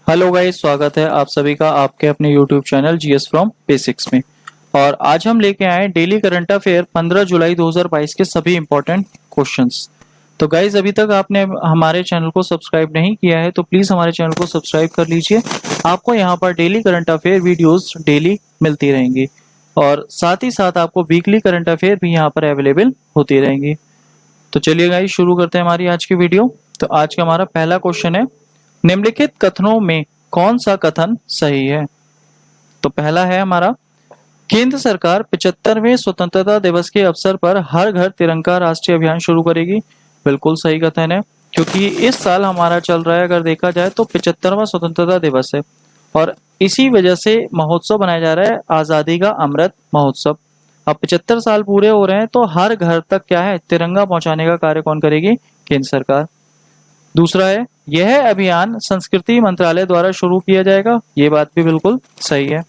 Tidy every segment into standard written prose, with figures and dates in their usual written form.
Hello guys, स्वागत है आप सभी का आपके अपने YouTube channel GS from basics में। और आज हम लेके आए डेली करंट अफेयर 15 जुलाई 2022 के सभी इंपॉर्टेंट क्वेश्चंस। तो गाइस, अभी तक आपने हमारे चैनल को सब्सक्राइब नहीं किया है तो प्लीज़ हमारे चैनल को सब्सक्राइब कर लीजिए। आपको यहाँ पर daily current affair videos daily मिलती रहेंगी और साथ ही साथ आपको वीकली करंट अफेयर भी यहाँ पर अवेलेबल होती रहेंगी। तो चलिए गाइस, शुरू करते हैं हमारी आज की वीडियो। तो आज का हमारा पहला क्वेश्चन है, निम्नलिखित कथनों में कौन सा कथन सही है? तो पहला है हमारा, केंद्र सरकार 75वें स्वतंत्रता दिवस के अवसर पर हर घर तिरंगा राष्ट्रीय अभियान शुरू करेगी। बिल्कुल सही कथन है, क्योंकि इस साल हमारा चल रहा है, अगर देखा जाए तो 75वां स्वतंत्रता दिवस है और इसी वजह से महोत्सव बनाया जा रहा है, आजादी का अमृत महोत्सव। अब 75 साल पूरे हो रहे हैं तो हर घर तक क्या है, तिरंगा पहुंचाने का कार्य कौन करेगी? केंद्र सरकार। दूसरा है, यह अभियान संस्कृति मंत्रालय द्वारा शुरू किया जाएगा। ये बात भी बिल्कुल सही है।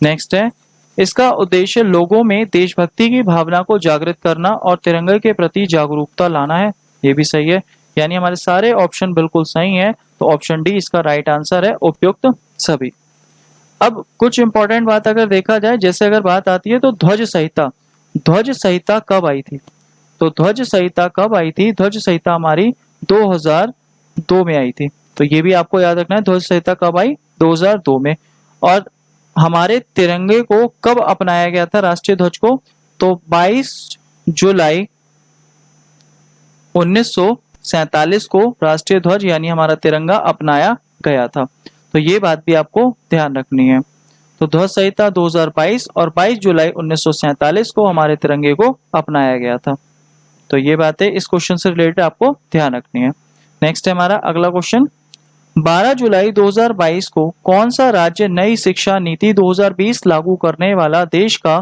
नेक्स्ट है, इसका उद्देश्य लोगों में देशभक्ति की भावना को जागृत करना और तिरंगे के प्रति जागरूकता लाना है। ये भी सही है, यानी हमारे सारे ऑप्शन बिल्कुल सही हैं। तो ऑप्शन डी इसका राइट आंसर है, उपयुक्त सभी। अब कुछ इंपॉर्टेंट बात अगर देखा जाए, जैसे अगर बात आती है तो ध्वज संहिता, ध्वज संहिता कब आई थी? तो ध्वज संहिता कब आई थी? ध्वज संहिता हमारी 2002 में आई थी। तो ये भी आपको याद रखना है, ध्वज संहिता कब आई? 2002 में। और हमारे तिरंगे को कब अपनाया गया था, राष्ट्रीय ध्वज को? तो 22 जुलाई 1947 को राष्ट्रीय ध्वज यानी हमारा तिरंगा अपनाया गया था। तो ये बात भी आपको ध्यान रखनी है। तो ध्वज संहिता 2022 और 22 जुलाई 1947 को हमारे तिरंगे को अपनाया गया था। तो ये बातें इस क्वेश्चन से रिलेटेड आपको ध्यान रखनी है। नेक्स्ट है हमारा अगला क्वेश्चन, 12 जुलाई 2022 को कौन सा राज्य नई शिक्षा नीति 2020 लागू करने वाला देश का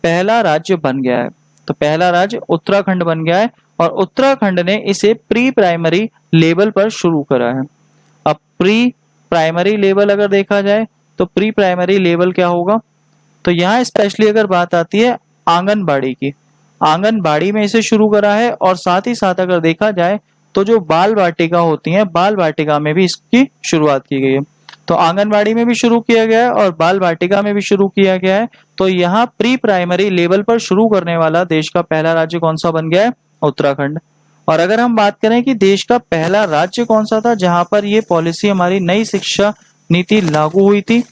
पहला राज्य बन गया है? तो पहला राज्य उत्तराखंड बन गया है और उत्तराखंड ने इसे प्री प्राइमरी लेवल पर शुरू करा है। अब प्री प्राइमरी लेवल अगर देखा जाए तो प्री प्राइमरी लेवल क्या होगा? तो यहाँ स्पेशली अगर बात आती है आंगनबाड़ी की, आंगनबाड़ी में इसे शुरू करा है और साथ ही साथ अगर देखा जाए तो जो बाल वाटिका होती हैं, बाल वाटिका में भी इसकी शुरुआत की गई है। तो आंगनबाड़ी में भी शुरू किया गया है और बाल वाटिका में भी शुरू किया गया है। तो यहाँ प्री प्राइमरी लेवल पर शुरू करने वाला देश का पहला राज्य कौन सा बन गया है? उत्तराखंड। और अगर हम बात करें कि देश का पहला राज्य कौन सा था जहां पर ये पॉलिसी हमारी नई शिक्षा नीति लागू हुई थी,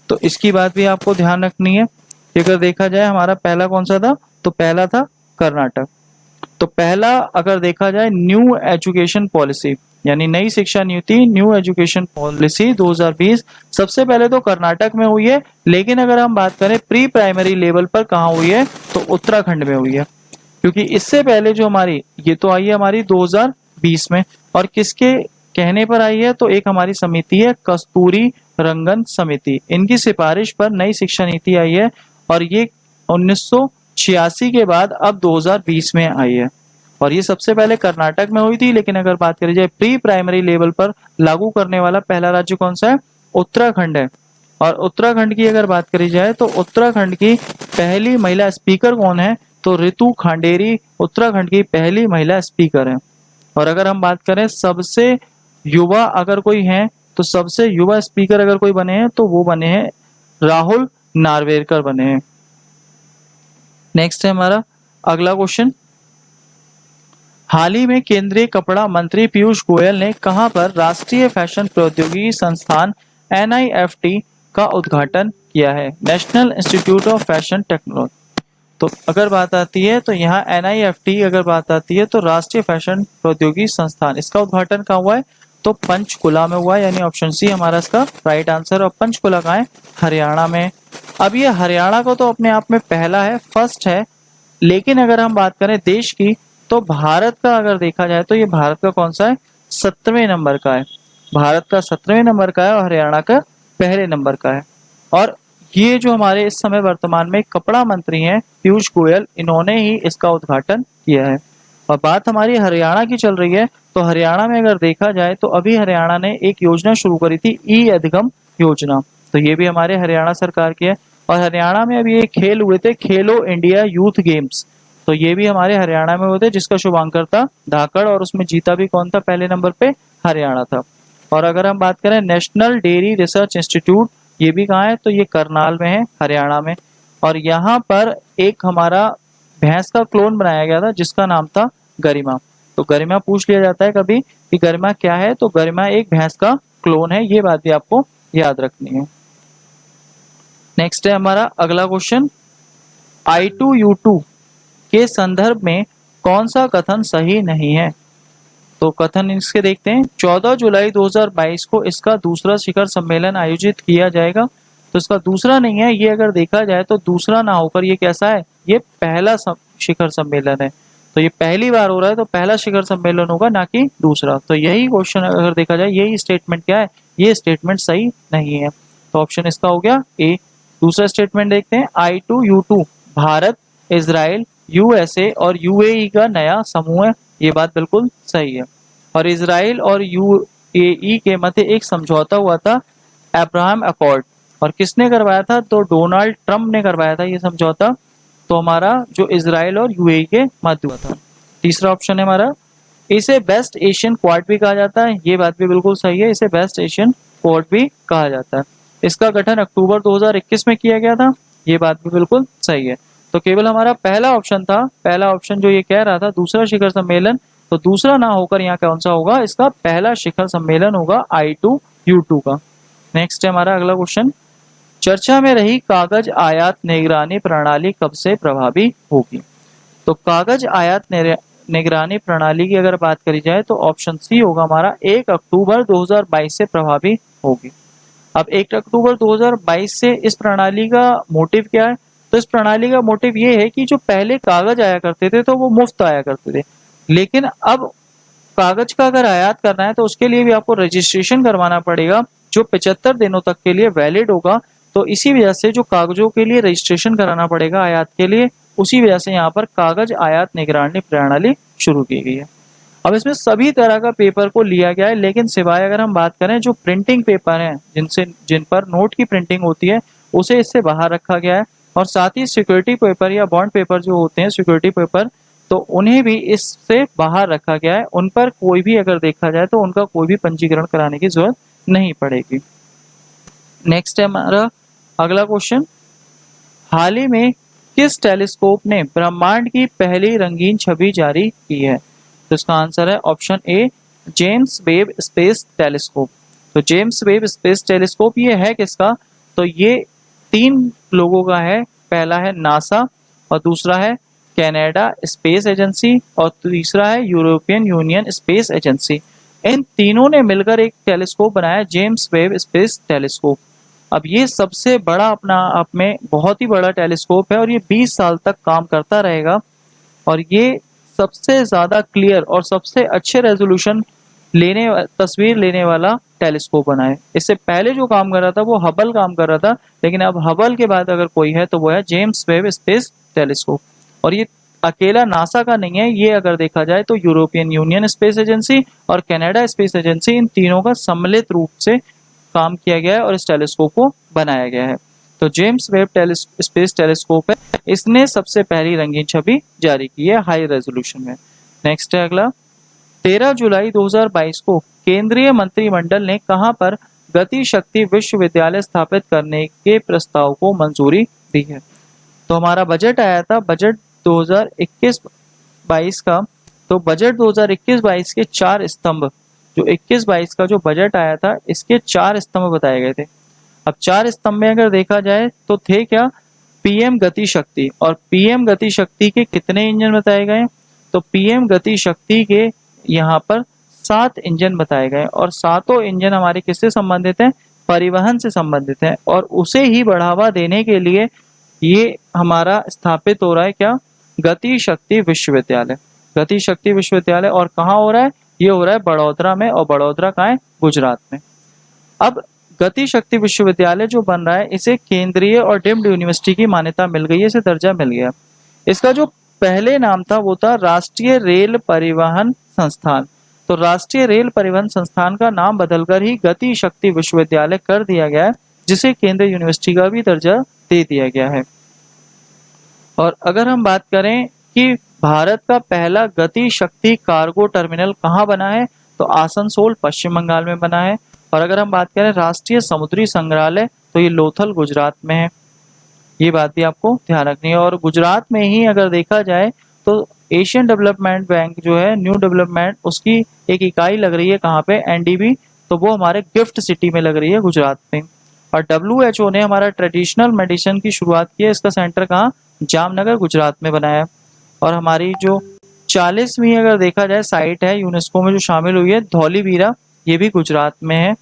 तो इसकी बात भी आपको ध्यान रखनी है। अगर देखा जाए हमारा पहला कौन सा था, तो पहला था कर्नाटक। तो पहला अगर देखा जाए न्यू एजुकेशन पॉलिसी यानी नई शिक्षा नीति, न्यू एजुकेशन पॉलिसी 2020 सबसे पहले तो कर्नाटक में हुई है, लेकिन अगर हम बात करें प्री प्राइमरी लेवल पर कहाँ हुई है, तो उत्तराखंड में हुई है। क्योंकि इससे पहले जो हमारी ये तो आई है हमारी 2020 में, और किसके कहने पर आई है? तो एक हमारी समिति है कस्तूरी रंगन समिति, इनकी सिफारिश पर नई शिक्षा नीति आई है और ये 1986 के बाद अब 2020 में आई है। और ये सबसे पहले कर्नाटक में हुई थी, लेकिन अगर बात करी जाए प्री प्राइमरी लेवल पर लागू करने वाला पहला राज्य कौन सा है? उत्तराखंड है। और उत्तराखंड की अगर बात करी जाए तो उत्तराखंड की पहली महिला स्पीकर कौन है? तो रितु खांडेरी उत्तराखंड की पहली महिला स्पीकर है। और अगर हम बात करें सबसे युवा अगर कोई है, तो सबसे युवा स्पीकर अगर कोई बने हैं तो वो बने हैं राहुल नार्वेकर बने हैं। नेक्स्ट है हमारा अगला क्वेश्चन, हाल ही में केंद्रीय कपड़ा मंत्री पीयूष गोयल ने कहां पर राष्ट्रीय फैशन प्रौद्योगिकी संस्थान NIFT का उद्घाटन किया है? National institute of fashion technology. तो अगर बात आती है तो यहाँ NIFT अगर बात आती है तो राष्ट्रीय फैशन प्रौद्योगिकी संस्थान, इसका उद्घाटन कहाँ हुआ है? तो पंचकुला में हुआ है, यानी ऑप्शन सी हमारा इसका राइट आंसर। और पंचकुला कहाँ है? हरियाणा में। अब ये हरियाणा को तो अपने आप में पहला है, फर्स्ट है, लेकिन अगर हम बात करें देश की तो भारत का अगर देखा जाए तो ये भारत का कौन सा है? 17वें नंबर का है। भारत का 17वें नंबर का है और हरियाणा का पहले नंबर का है। और ये जो हमारे इस समय वर्तमान में कपड़ा मंत्री हैं पीयूष गोयल, इन्होंने ही इसका उद्घाटन किया है। और बात हमारी हरियाणा की चल रही है, तो हरियाणा में अगर देखा जाए तो अभी हरियाणा ने एक योजना शुरू करी थी, ई अधिगम योजना। तो ये भी हमारे हरियाणा सरकार की है। और हरियाणा में अभी ये खेल हुए थे, खेलो इंडिया यूथ गेम्स, तो ये भी हमारे हरियाणा में हुए थे, जिसका शुभांकर था धाकड़ और उसमें जीता भी कौन था? पहले नंबर पे हरियाणा था। और अगर हम बात करें नेशनल डेयरी रिसर्च इंस्टीट्यूट, ये भी कहाँ है, तो ये करनाल में है, हरियाणा में। और यहाँ पर एक हमारा भैंस का क्लोन बनाया गया था जिसका नाम था गरिमा। तो गरिमा पूछ लिया जाता है कभी कि गरिमा क्या है, तो गरिमा एक भैंस का क्लोन है, ये बात भी आपको याद रखनी है। नेक्स्ट है हमारा अगला क्वेश्चन, I2U2 के संदर्भ में कौन सा कथन सही नहीं है। तो कथन इसके देखते हैं, 14 जुलाई 2022 को इसका दूसरा शिखर सम्मेलन आयोजित किया जाएगा। तो इसका दूसरा नहीं है, ये अगर देखा जाए तो दूसरा ना होकर ये कैसा है, ये पहला शिखर सम्मेलन है। तो ये पहली बार हो रहा है तो पहला शिखर सम्मेलन होगा, ना कि दूसरा। तो यही क्वेश्चन अगर देखा जाए, यही स्टेटमेंट क्या है, ये स्टेटमेंट सही नहीं है। तो ऑप्शन इसका हो गया ए। दूसरा स्टेटमेंट देखते हैं, I2U2 भारत, इजराइल, USA और UAE का नया समूह है, ये बात बिल्कुल सही है। और इजराइल और UAE के मध्य एक समझौता हुआ था, अब्राहम अकॉर्ड। और किसने करवाया था, तो डोनाल्ड ट्रंप ने करवाया था ये समझौता। तो हमारा जो इजराइल और UAE के मध्य हुआ था। तीसरा ऑप्शन है हमारा, इसे बेस्ट एशियन क्वाड भी कहा जाता है, ये बात भी बिल्कुल सही है, इसे बेस्ट एशियन क्वाड भी कहा जाता है। इसका गठन अक्टूबर 2021 में किया गया था, ये बात भी बिल्कुल सही है। तो केवल हमारा पहला ऑप्शन था, पहला ऑप्शन जो ये कह रहा था दूसरा शिखर सम्मेलन, तो दूसरा ना होकर यहाँ कौन सा होगा, इसका पहला शिखर सम्मेलन होगा I2U2 का। नेक्स्ट है हमारा अगला क्वेश्चन, चर्चा में रही कागज आयात निगरानी प्रणाली कब से प्रभावी होगी। तो कागज आयात निगरानी प्रणाली की अगर बात करी जाए तो ऑप्शन सी होगा हमारा, 1 अक्टूबर 2022 से प्रभावी होगी। अब 1 अक्टूबर 2022 से इस प्रणाली का मोटिव क्या है, तो इस प्रणाली का मोटिव ये है कि जो पहले कागज आया करते थे तो वो मुफ्त आया करते थे, लेकिन अब कागज का अगर आयात करना है तो उसके लिए भी आपको रजिस्ट्रेशन करवाना पड़ेगा, जो 75 दिनों तक के लिए वैलिड होगा। तो इसी वजह से जो कागजों के लिए रजिस्ट्रेशन कराना पड़ेगा आयात के लिए, उसी वजह से यहाँ पर कागज आयात निगरानी प्रणाली शुरू की गई है। अब इसमें सभी तरह का पेपर को लिया गया है, लेकिन सिवाय अगर हम बात करें जो प्रिंटिंग पेपर हैं जिन पर नोट की प्रिंटिंग होती है, उसे इससे बाहर रखा गया है। और साथ ही सिक्योरिटी पेपर या बॉन्ड पेपर जो होते हैं सिक्योरिटी पेपर, तो उन्हें भी इससे बाहर रखा गया है। उन पर कोई भी अगर देखा जाए तो उनका कोई भी पंजीकरण कराने की जरूरत नहीं पड़ेगी। नेक्स्ट है हमारा अगला क्वेश्चन, हाल ही में किस टेलीस्कोप ने ब्रह्मांड की पहली रंगीन छवि जारी की है। तो इसका आंसर है option A, James Webb space telescope. तो जेम्स वेब स्पेस टेलीस्कोप ये है किसका, तो ये 3 लोगों का है। पहला है नासा, और दूसरा है कनाडा स्पेस एजेंसी, और तीसरा है यूरोपियन यूनियन स्पेस एजेंसी। इन तीनों ने मिलकर एक टेलीस्कोप बनाया, जेम्स वेब स्पेस टेलीस्कोप। अब ये सबसे बड़ा अपना आप में बहुत ही बड़ा टेलीस्कोप है और ये 20 साल तक काम करता रहेगा। और ये सबसे ज्यादा क्लियर और सबसे अच्छे रेजोल्यूशन तस्वीर लेने वाला टेलीस्कोप बना है। इससे पहले जो काम कर रहा था वो हबल काम कर रहा था, लेकिन अब हबल के बाद अगर कोई है तो वो है जेम्स वेब स्पेस टेलीस्कोप। और ये अकेला नासा का नहीं है, ये अगर देखा जाए तो यूरोपियन यूनियन स्पेस एजेंसी और कनाडा स्पेस एजेंसी, इन तीनों का सम्मिलित रूप से काम किया गया है और इस टेलीस्कोप को बनाया गया है। तो जेम्स वेब स्पेस टेलीस्कोप है, इसने सबसे पहली रंगीन छवि जारी की है हाई रेजोल्यूशन में। नेक्स्ट है अगला, 13 जुलाई 2022 को केंद्रीय मंत्रिमंडल ने कहां पर गति शक्ति विश्वविद्यालय स्थापित करने के प्रस्ताव को मंजूरी दी है। तो हमारा बजट आया था, बजट 2021-22 का। तो बजट 2021-22 के 4 स्तंभ, जो 21-22 का जो बजट आया था, इसके 4 स्तंभ बताए गए थे। अब 4 स्तंभ में अगर देखा जाए तो थे क्या, पीएम गति शक्ति। और पीएम गति शक्ति के कितने इंजन बताए गए, तो पीएम गति शक्ति के यहाँ पर 7 इंजन बताए गए, और 7 इंजन हमारे किससे संबंधित हैं, परिवहन से संबंधित है। और उसे ही बढ़ावा देने के लिए ये हमारा स्थापित हो रहा है क्या, गति शक्ति विश्वविद्यालय। गति शक्ति विश्वविद्यालय और कहाँ हो रहा है, ये हो रहा है बड़ौदरा में, और बड़ौदरा कहाँ है, गुजरात में। अब गति शक्ति विश्वविद्यालय जो बन रहा है, इसे केंद्रीय और डीम्ड यूनिवर्सिटी की मान्यता मिल गई है, इसे दर्जा मिल गया। इसका जो पहले नाम था वो था राष्ट्रीय रेल परिवहन संस्थान। तो राष्ट्रीय रेल परिवहन संस्थान का नाम बदलकर ही गति शक्ति विश्वविद्यालय कर दिया गया है, जिसे केंद्रीय यूनिवर्सिटी का भी दर्जा दे दिया गया है। और अगर हम बात करें कि भारत का पहला गति शक्ति कार्गो टर्मिनल कहाँ बना है, तो आसनसोल पश्चिम बंगाल में बना है। और अगर हम बात करें राष्ट्रीय समुद्री संग्रहालय, तो ये लोथल गुजरात में है। ये बात भी आपको ध्यान रखनी है। और गुजरात में ही अगर देखा जाए तो एशियन डेवलपमेंट बैंक जो है, न्यू डेवलपमेंट, उसकी एक इकाई लग रही है कहाँ पे, एनडीबी, तो वो हमारे गिफ्ट सिटी में लग रही है, गुजरात में। और WHO ने हमारा ट्रेडिशनल मेडिसिन की शुरुआत की है, इसका सेंटर कहाँ, जामनगर गुजरात में बनाया है। और हमारी जो 40वीं अगर देखा जाए साइट है यूनेस्को में जो शामिल हुई है, धौलीवीरा, ये भी गुजरात में है,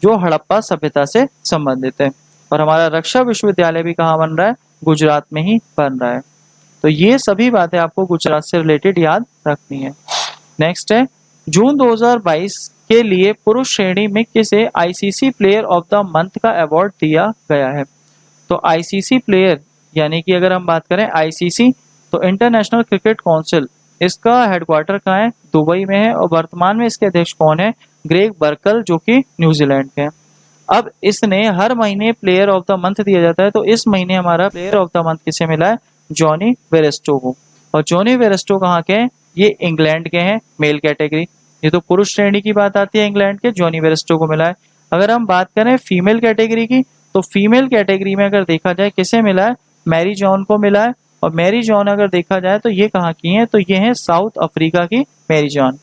जो हड़प्पा सभ्यता से संबंधित है। और हमारा रक्षा विश्वविद्यालय भी कहाँ बन रहा है, गुजरात में ही बन रहा है। तो ये सभी बातें आपको गुजरात से रिलेटेड याद रखनी है। नेक्स्ट है, जून 2022 के लिए पुरुष श्रेणी में किसे ICC player of the month का अवार्ड दिया गया है। तो आईसीसी प्लेयर यानी कि अगर हम बात करें आईसीसी, तो इंटरनेशनल क्रिकेट काउंसिल, इसका हेडक्वार्टर कहाँ है, दुबई में है। और वर्तमान में इसके अध्यक्ष कौन है, ग्रेग बर्कल, जो कि न्यूजीलैंड के हैं। अब इसने हर महीने प्लेयर ऑफ द मंथ दिया जाता है, तो इस महीने हमारा प्लेयर ऑफ द मंथ किसे मिला है, जॉनी बेयरस्टो को। और जॉनी बेयरस्टो कहाँ के हैं, ये इंग्लैंड के हैं, मेल कैटेगरी। ये तो पुरुष श्रेणी की बात आती है, इंग्लैंड के जॉनी बेयरस्टो को मिला है। अगर हम बात करें फीमेल कैटेगरी की, तो फीमेल कैटेगरी में अगर देखा जाए किसे मिला है, मैरी जॉन को मिला है। और मैरी जॉन अगर देखा जाए तो ये कहाँ की हैं, तो ये हैं साउथ अफ्रीका की मैरी जॉन।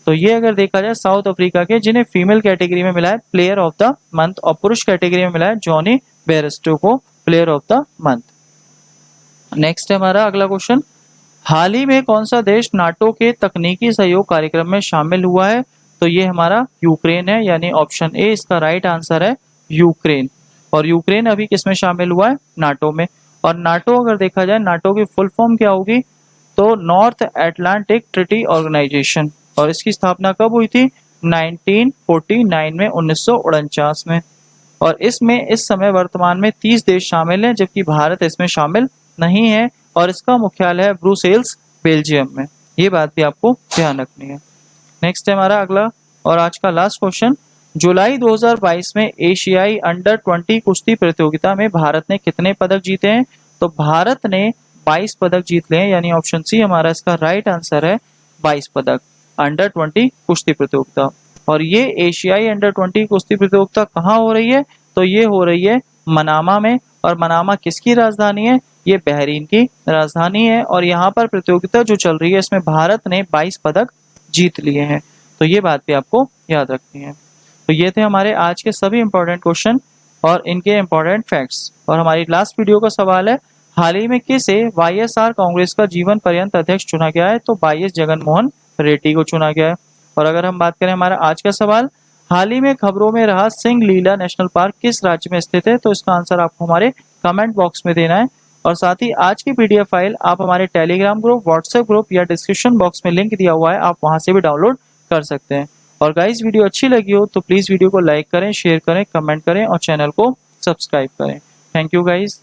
तो ये अगर देखा जाए साउथ अफ्रीका के, जिन्हें फीमेल कैटेगरी में मिला है प्लेयर ऑफ द मंथ, और पुरुष कैटेगरी में मिला है जॉनी बेयरस्टो को player of the month. Next है हमारा अगला क्वेश्चन, हाल ही में कौन सा देश नाटो के तकनीकी सहयोग कार्यक्रम में शामिल हुआ है। तो ये हमारा यूक्रेन है, यानी ऑप्शन ए इसका राइट आंसर है, यूक्रेन। और यूक्रेन अभी किसमें शामिल हुआ है, नाटो में। और नाटो अगर देखा जाए, नाटो की फुल फॉर्म क्या होगी, तो नॉर्थ एटलांटिक ट्रीटी ऑर्गेनाइजेशन। और इसकी स्थापना कब हुई थी, 1949 में, 1949 में। और इसमें इस समय वर्तमान में 30 देश शामिल हैं, जबकि भारत इसमें शामिल नहीं है। और इसका मुख्यालय है ब्रुसेल्स, बेल्जियम में। ये बात भी आपको ध्यान रखनी है। नेक्स्ट है हमारा अगला और आज का लास्ट क्वेश्चन, जुलाई 2022 में एशियाई अंडर 20 कुश्ती प्रतियोगिता में भारत ने कितने पदक जीते हैं। तो भारत ने 22 पदक जीत लिए हैं, यानी ऑप्शन सी हमारा इसका राइट आंसर है, 22 पदक अंडर 20 कुश्ती प्रतियोगिता। और ये एशियाई अंडर 20 कुश्ती प्रतियोगिता कहाँ हो रही है, तो ये हो रही है मनामा में। और मनामा किसकी राजधानी है, ये बहरीन की राजधानी है। और यहाँ पर प्रतियोगिता जो चल रही है, इसमें भारत ने 22 पदक जीत लिए हैं। तो ये बात भी आपको याद रखनी है। तो ये थे हमारे आज के सभी इंपॉर्टेंट क्वेश्चन और इनके इंपॉर्टेंट फैक्ट्स। और हमारी लास्ट वीडियो का सवाल है, हाल ही में किसे वाईएसआर कांग्रेस का जीवन पर्यंत अध्यक्ष चुना गया है। तो वाईएस जगनमोहन रेड्डी को चुना गया है। और अगर हम बात करें हमारा आज का सवाल, हाल ही में खबरों में रहा सिंह लीला नेशनल पार्क किस राज्य में स्थित है। तो इसका आंसर आपको हमारे कमेंट बॉक्स में देना है। और साथ ही आज की PDF फाइल आप हमारे टेलीग्राम ग्रुप, व्हाट्सएप ग्रुप या डिस्क्रिप्शन बॉक्स में लिंक दिया हुआ है, आप वहां से भी डाउनलोड कर सकते हैं। और गाइस वीडियो अच्छी लगी हो तो प्लीज वीडियो को लाइक करें, शेयर करें, कमेंट करें और चैनल को सब्सक्राइब करें। Thank you guys.